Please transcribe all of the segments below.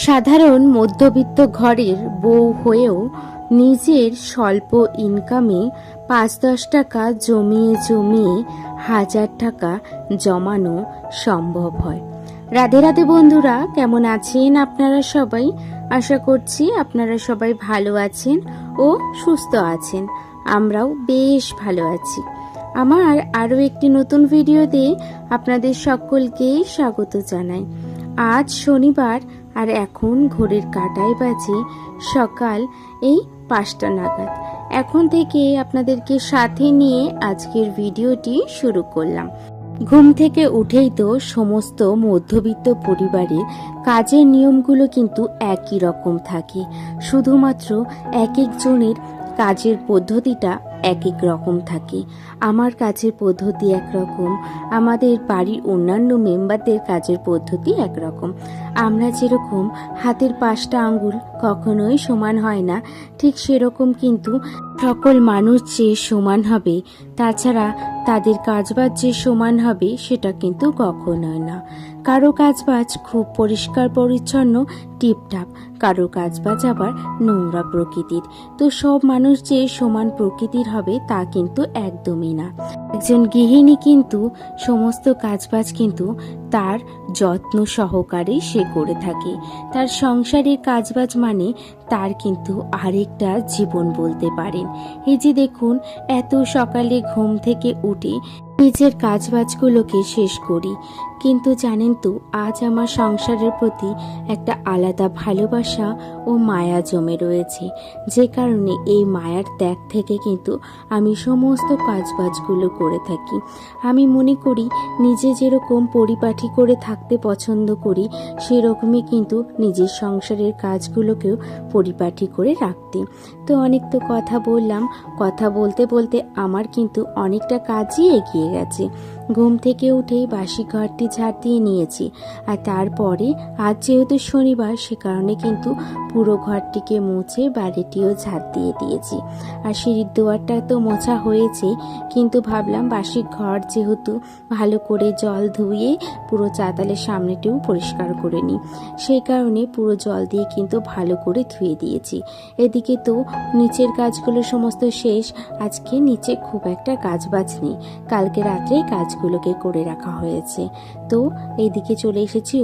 সাধারণ মধ্যবিত্ত ঘরের বউ হয়েও নিজের স্বল্প ইনকামে ৫-১০ টাকা জমিয়ে জমিয়ে ১,০০০ টাকা জমানো সম্ভব হয়। রাধে রাধে বন্ধুরা, কেমন আছেন আপনারা সবাই? আশা করছি আপনারা সবাই ভালো আছেন ও সুস্থ আছেন। আমরাও বেশ ভালো আছি। আমার আরও একটি নতুন ভিডিওতে আপনাদের সকলকে স্বাগত জানাই। আজ শনিবার আর এখন ঘড়ির কাঁটায় বাজে সকাল এই ৫টা নাগাদ। এখন থেকে আপনাদেরকে সাথে নিয়ে আজকের ভিডিওটি শুরু করলাম। ঘুম থেকে উঠেই তো সমস্ত মধ্যবিত্ত পরিবারের কাজের নিয়মগুলো কিন্তু একই রকম থাকে, শুধুমাত্র এক একজনের কাজের পদ্ধতিটা এক এক রকম থাকে। আমার কাজের পদ্ধতি একরকম, আমাদের বাড়ির অন্যান্য মেম্বারদের কাজের পদ্ধতি একরকম। আমরা যেরকম হাতের ৫টা আঙ্গুল কখনোই সমান হয় না, ঠিক সেরকম কিন্তু সকল মানুষ যে সমান হবে, তাছাড়া তাদের কাজবাজ যে সমান হবে সেটা কিন্তু কখনোই না। কারো কাজবাজ খুব পরিষ্কার পরিচ্ছন্ন টিপটাপ, কারো কাজবাজ আবার নোংরা প্রকৃতির। তো সব মানুষ যে সমান প্রকৃতির হবে তা কিন্তু একদমই না। একজন গৃহিণী কিন্তু সমস্ত কাজবাজ কিন্তু তার যত্ন সহকারে সে করে থাকে। তার সংসারের কাজবাজ মানে তার কিন্তু আরেকটা জীবন বলতে পারেন। এই যে দেখুন, এত সকালে ঘুম থেকে উঠে নিজের কাজবাজগুলোকে শেষ করি, কিন্তু জানেন তো আজ আমার সংসারের প্রতি একটা আলাদা ভালোবাসা ও মায়া জমে রয়েছে, যে কারণে এই মায়ার ত্যাগ থেকে কিন্তু আমি সমস্ত কাজবাজগুলো করে থাকি। আমি মনে করি নিজে যেরকম পরিপাটি করে থাকতে পছন্দ করি, সেরকমই কিন্তু নিজের সংসারের কাজগুলোকেও পরিপাটি করে রাখতে। তো অনেক তো কথা বললাম, কথা বলতে বলতে আমার কিন্তু অনেকটা কাজই এগিয়ে গেছে। ঘুম থেকে উঠেই বাসি ঘরটি ঝাড় দিয়ে নিয়েছি, আর তারপরে আজ যেহেতু শনিবার সে কারণে কিন্তু পুরো ঘরটিকে মুছে বাড়িটিও ঝাড় দিয়ে দিয়েছি। আর সিঁড়ির দুয়ারটা তো মোছা হয়েছে, কিন্তু ভাবলাম বাসি ঘর যেহেতু ভালো করে জল ধুয়ে পুরো চাতালের সামনেটিও পরিষ্কার করে নিই, সেই কারণে পুরো জল দিয়ে কিন্তু ভালো করে ধুয়ে দিয়েছি। এদিকে তো নিচের কাজগুলো সমস্ত শেষ। আজকে নিচে খুব একটা কাজবাজ নেই, কালকে রাত্রে কাজগুলোকে করে রাখা হয়েছে। তো এইদিকে চলে এসেছি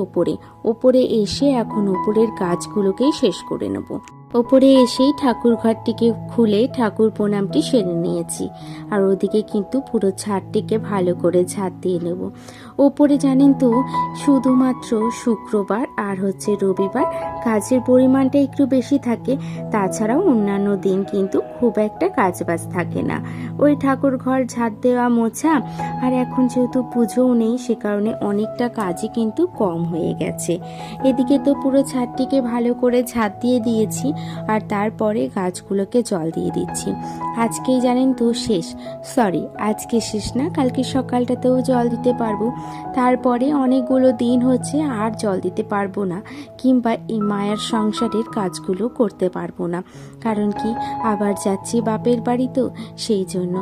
ওপরে এসে এখন ওপরের কাজগুলোকেই শেষ করে নেব। ওপরে এসেই ঠাকুর ঘরটিকে খুলে ঠাকুর প্রণামটি সেরে নিয়েছি, আর ওদিকে কিন্তু পুরো ছাদটিকে ভালো করে ঝাড় দিয়ে নেব। ওপরে জানেন তো শুধুমাত্র শুক্রবার আর রবিবার কাজের পরিমাণটা একটু বেশি থাকে, তাছাড়াও অন্যান্য দিন কিন্তু খুব একটা কাজবাজ থাকে না। ওই ঠাকুর ঘর ঝাড় দেওয়া মোছা, আর এখন যেহেতু পুজোও নেই সে কারণে অনেকটা কাজই কিন্তু কম হয়ে গেছে। এদিকে তো পুরো ছাদটিকে ভালো করে ঝাড় দিয়ে দিয়েছি, আর তারপরে গাছগুলোকে জল দিয়ে দিচ্ছি। আজকেই জানেন তো আজকে শেষ না, কালকে সকালটাতেও জল দিতে পারবো। তারপরে অনেকগুলো দিন হচ্ছে আর জল দিতে পারবো না, কিংবা এই মায়ের সংসারের কাজগুলো করতে পারবো না। কারণ কি, আবার যাচ্ছি বাপের বাড়ি, তো সেই জন্য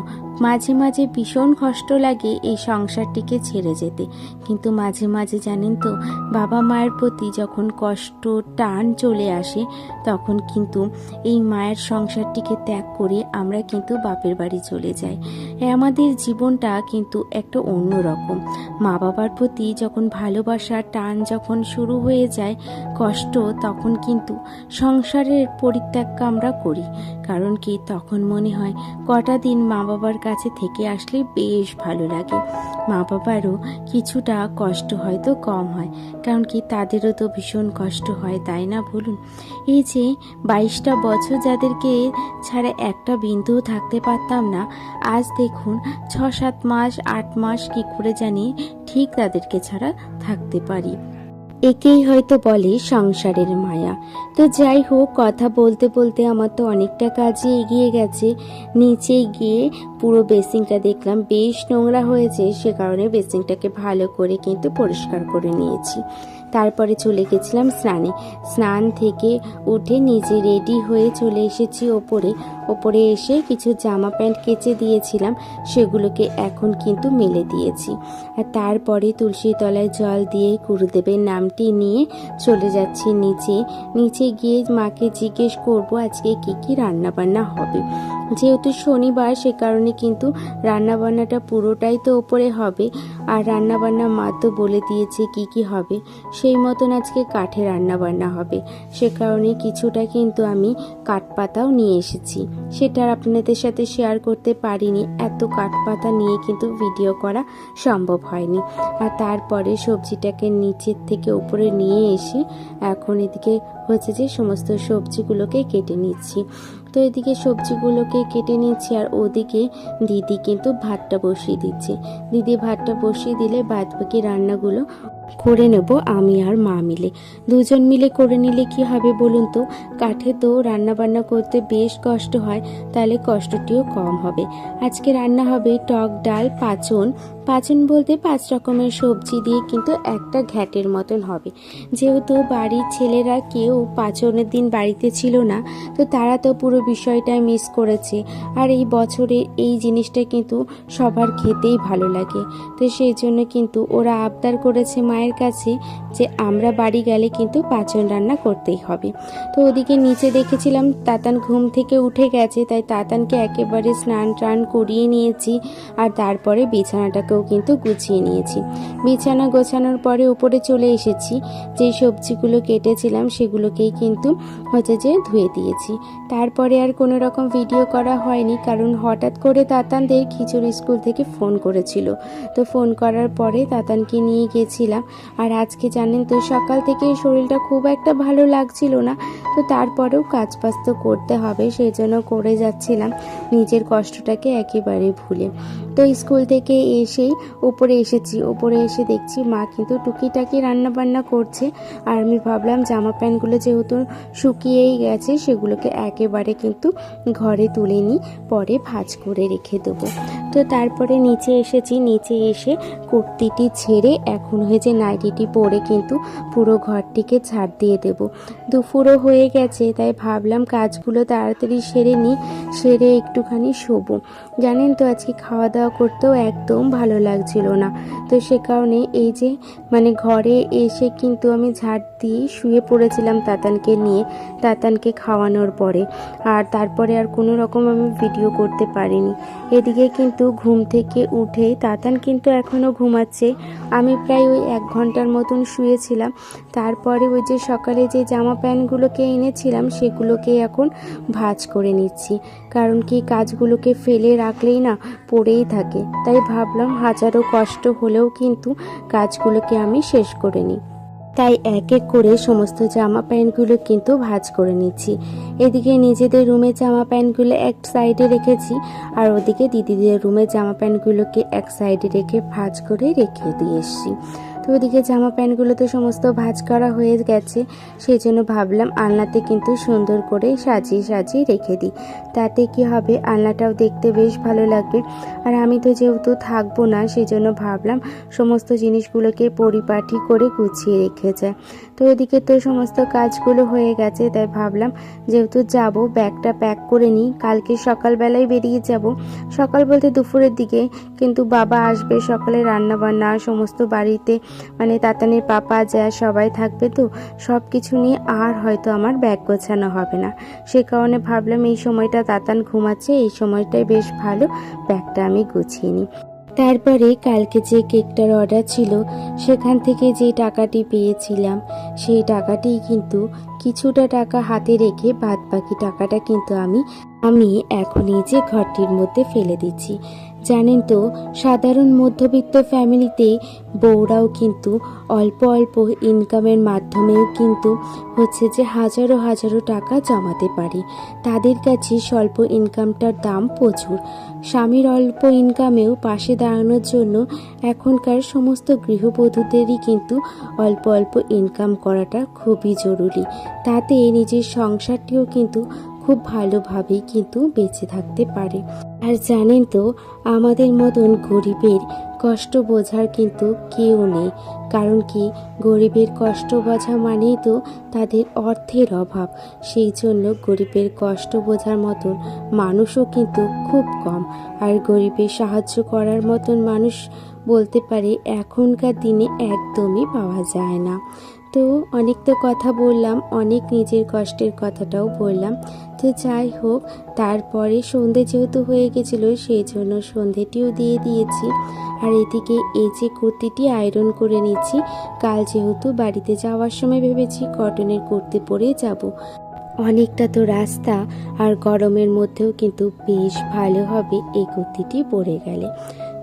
মাঝে মাঝে ভীষণ কষ্ট লাগে এই সংসারটিকে ছেড়ে যেতে। কিন্তু মাঝে মাঝে জানেন তো বাবা মায়ের প্রতি যখন কষ্ট টান চলে আসে, তখন কিন্তু এই মায়ের সংসারটিকে ত্যাগ করে আমরা কিন্তু বাপের বাড়ি চলে যাই। আমাদের জীবনটা কিন্তু একটা অন্যরকম। মা বাবার প্রতি যখন ভালোবাসা টান যখন শুরু হয়ে যায়, কষ্ট, তখন কিন্তু সংসারের পরিত্যাগ আমরা করি। কারণ কি, তখন মনে হয় কটা দিন মা বাবার কাছে থেকে আসলে বেশ ভালো লাগে। মা বাবারও কিছুটা কষ্ট হয়তো কম হয়, কারণ কি তাদেরও তো ভীষণ কষ্ট হয়, তাই না বলুন? এই যে 22টা বছর যাদেরকে ছাড়া একটা বিন্দুও থাকতে পারতাম না, আজ দেখুন 6-7 মাস 8 মাস কি করে জানি ঠিক তাদেরকে ছাড়া থাকতে পারি। একেই হয়তো বলে সংসারের মায়া। তো যাই হোক, কথা বলতে বলতে আমার তো অনেকটা কাজই এগিয়ে গেছে। নিচে গিয়ে পুরো বেসিনটা দেখলাম বেশ নোংরা হয়েছে, সে কারণে বেসিনটাকে ভালো করে কিন্তু পরিষ্কার করে নিয়েছি। তারপরে চলে গেছিলাম স্নানে। স্নান থেকে উঠে নিজে রেডি হয়ে চলে এসেছি ওপরে এসে কিছু জামা প্যান্ট কেচে দিয়েছিলাম, সেগুলোকে এখন কিন্তু মেলে দিয়েছি। আর তারপরে তুলসী তলায় জল দিয়ে গুরুদেবের নামটি নিয়ে চলে যাচ্ছি নিচে গিয়ে মাকে জিজ্ঞেস করব আজকে কি রান্না বান্না হবে। যেহেতু শনিবার সে কারণে কিন্তু রান্নাবান্নাটা পুরোটাই তো ওপরে হবে, আর রান্নাবান্না মা তো বলে দিয়েছে কি হবে, সেই মতন আজকে কাঠে রান্নাবান্না হবে। সে কারণে কিছুটা কিন্তু আমি কাঠপাতাও নিয়ে এসেছি, সেটা আপনাদের সাথে শেয়ার করতে পারিনি, এত কাঠপাতা নিয়ে কিন্তু ভিডিও করা সম্ভব হয়নি। আর তারপরে সবজিটাকে নিচের থেকে উপরে নিয়ে এসে এখন এদিকে হচ্ছে যে সমস্ত সবজিগুলোকে কেটে নিচ্ছি। তো এদিকে সবজিগুলোকে কেটে নিচ্ছি আর ওদিকে দিদি কিন্তু ভাতটা বসিয়ে দিচ্ছে। দিদি ভাতটা বসিয়ে দিলে বাদ বাকি রান্নাগুলো করে নেব আমি আর মা মিলে। দুজন মিলে করে নিলে কি হবে বলুন তো, কাঠে তো রান্না বান্না করতে বেশ কষ্ট হয়, তাহলে কষ্টটিও কম হবে। আজকে রান্না হবে টক ডাল, পাঁচন বলতে 5 রকমের সবজি দিয়ে কিন্তু একটা ঘ্যাটের মতন হবে। যেহেতু বাড়ির ছেলেরা কেউ পাঁচনের দিন বাড়িতে ছিল না, তো তারা তো পুরো বিষয়টা মিস করেছে। আর এই বছরে এই জিনিসটা কিন্তু সবার খেতেই ভালো লাগে, তো সেই জন্য কিন্তু ওরা আবদার করেছে মায়ের কাছে যে আমরা বাড়ি গেলে কিন্তু পাঁচন রান্না করতেই হবে। তো ওদিকে নিচে দেখেছিলাম তাতান ঘুম থেকে উঠে গেছে, তাই তাতানকে একেবারে স্নান টান করিয়ে নিয়েছি। আর তারপরে বিছানাটাকেও কিন্তু গুছিয়ে নিয়েছি। বিছানা গোছানোর পরে উপরে চলে এসেছি, যে সবজিগুলো কেটেছিলাম সেগুলোকেই কিন্তু হচ্ছে যে ধুয়ে দিয়েছি। তারপরে আর কোনো রকম ভিডিও করা হয়নি, কারণ হঠাৎ করে তাতানদের খিচুড়ি স্কুল থেকে ফোন করেছিল। তো ফোন করার পরে তাতানকে নিয়ে গেছিলাম। আর আজকে জানেন তো সকাল থেকে শরীরটা খুব একটা ভালো লাগছিল না, তো তারপরেও কাজ বাজ তো করতে হবে, সেই জন্য করে যাচ্ছিলাম নিজের কষ্টটাকে একেবারে ভুলে। তো স্কুল থেকে এসেই উপরে এসে দেখছি মা কিন্তু টুকিটাকি রান্না বান্না করছে। আর আমি ভাবলাম জামা প্যান্টগুলো যেহেতু শুকিয়েই গেছে, সেগুলোকে একেবারে কিন্তু ঘরে তুলে নিই, পরে ভাঁজ করে রেখে দেবো। তো তারপরে নিচে এসেছি, নিচে এসে কুর্তিটি ছেড়ে এখন হয়েছে নাইটিটি পরে কিন্তু পুরো ঘরটিকে ঝাড় দিয়ে দেব। দুপুরও হয়ে গেছে, তাই ভাবলাম কাজগুলো তাড়াতাড়ি সেরে একটুখানি শোবো। জানেন তো আজকে খাওয়া দাওয়া করতেও একদম ভালো লাগছিল না, তো সে কারণে এই যে ঘরে এসে কিন্তু আমি ঝাড় দিয়ে শুয়ে পড়েছিলাম তাতানকে খাওয়ানোর পরে। আর তারপরে আর কোনো রকম আমি ভিডিও করতে পারিনি। এদিকে কিন্তু ঘুম থেকে উঠে তাতান কিন্তু এখনও ঘুমাচ্ছে। আমি প্রায় ওই 1 ঘন্টার মতন শুয়েছিলাম। তারপরে ওই যে সকালে যে জামা প্যান্টগুলোকে এনেছিলাম সেগুলোকে এখন ভাঁজ করে নিচ্ছি, কারণ কি কাজগুলোকে ফেলে রাখলেই না পড়েই থাকে। তাই ভাবলাম হাজারো কষ্ট হলেও কিন্তু কাজগুলোকে আমি শেষ করে নিই। তাই এক এক করে সমস্ত জামা প্যান্টগুলো কিন্তু ভাঁজ করে নিচ্ছি। এদিকে নিজেদের রুমের জামা প্যান্টগুলো এক সাইডে রেখেছি, আর ওদিকে দিদিদের রুমের জামা প্যান্টগুলোকে এক সাইডে রেখে ভাঁজ করে রেখে দিয়ে এসছি। তো ওদিকে জামা প্যান্টগুলো তো সমস্ত ভাঁজ করা হয়ে গেছে, সেই জন্য ভাবলাম আলনাতে কিন্তু সুন্দর করে সাজিয়ে রেখে দিই। তাতে কি হবে, আলনাটাও দেখতে বেশ ভালো লাগবে। আর আমি তো যেহেতু থাকবো না, সেই জন্য ভাবলাম সমস্ত জিনিসগুলোকে পরিপাটি করে গুছিয়ে রেখে যায়। তো ওদিকে তো সমস্ত কাজগুলো হয়ে গেছে, তাই ভাবলাম যেহেতু যাব ব্যাগটা প্যাক করে নিই, কালকে সকালবেলায় বেরিয়ে যাব। সকাল বলতে দুপুরের দিকে, কিন্তু বাবা আসবে সকালে, রান্না বান্না সমস্ত বাড়িতে তাতানের পাপা যা সবাই থাকবে, তো সব কিছু নিয়ে আর হয়তো আমার ব্যাগ গোছানো হবে না। সে কারণে ভাবলাম এই সময়টা তাতান ঘুমাচ্ছে, এই সময়টাই বেশ ভালো, ব্যাগটা আমি গুছিয়ে নিই। তারপরে কালকে যে কেকটার অর্ডার ছিল সেখান থেকে যে টাকাটি পেয়েছিলাম, সেই টাকাটি কিন্তু কিছুটা টাকা হাতে রেখে বাদ বাকি টাকাটা কিন্তু আমি এখন এই যে ঘরটির মধ্যে ফেলে দিচ্ছি। জানেন তো সাধারণ মধ্যবিত্ত ফ্যামিলিতে বউরাও কিন্তু অল্প অল্প ইনকামের মাধ্যমেও কিন্তু হচ্ছে যে হাজারো টাকা জমাতে পারে। তাদের কাছে স্বল্প ইনকামটার দাম প্রচুর। স্বামীর অল্প ইনকামেও পাশে দাঁড়ানোর জন্য এখনকার সমস্ত গৃহবধূদেরই কিন্তু অল্প অল্প ইনকাম করাটা খুবই জরুরি। তাতে নিজের সংসারটিও কিন্তু খুব ভালোভাবেই কিন্তু বেঁচে থাকতে পারে। আর জানেন তো আমাদের মতন গরিবের কষ্ট বোঝার কিন্তু কেউ নেই। কারণ কি, গরিবের কষ্ট বোঝা মানেই তো তাদের অর্থের অভাব। সেই জন্য গরিবের কষ্ট বোঝার মতন মানুষও কিন্তু খুব কম। আর গরিবের সাহায্য করার মতন মানুষ বলতে পারে এখনকার দিনে একদমই পাওয়া যায় না। তো অনেক তো কথা বললাম, অনেক নিজের কষ্টের কথাটাও বললাম। তো যাই হোক, তারপরে সন্ধে যেহেতু হয়ে গেছিলো সেই জন্য সন্ধেটিও দিয়ে দিয়েছি। আর এদিকে এই যে কুর্তিটি আয়রন করে নিচ্ছি, কাল যেহেতু বাড়িতে যাওয়ার সময় ভেবেছি কটনের কুর্তি পরে যাব। অনেকটা তো রাস্তা, আর গরমের মধ্যেও কিন্তু বেশ ভালো হবে এই কুর্তিটি পরে গেলে।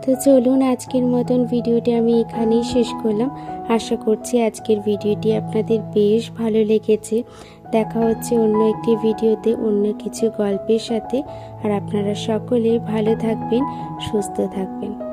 তো চলুন, আজকের মতন ভিডিওটি আমি এখানেই শেষ করলাম। আশা করছি আজকের ভিডিওটি আপনাদের বেশ ভালো লেগেছে। দেখা হচ্ছে অন্য একটি ভিডিওতে অন্য কিছু গল্পের সাথে। আর আপনারা সকলেই ভালো থাকবেন, সুস্থ থাকবেন।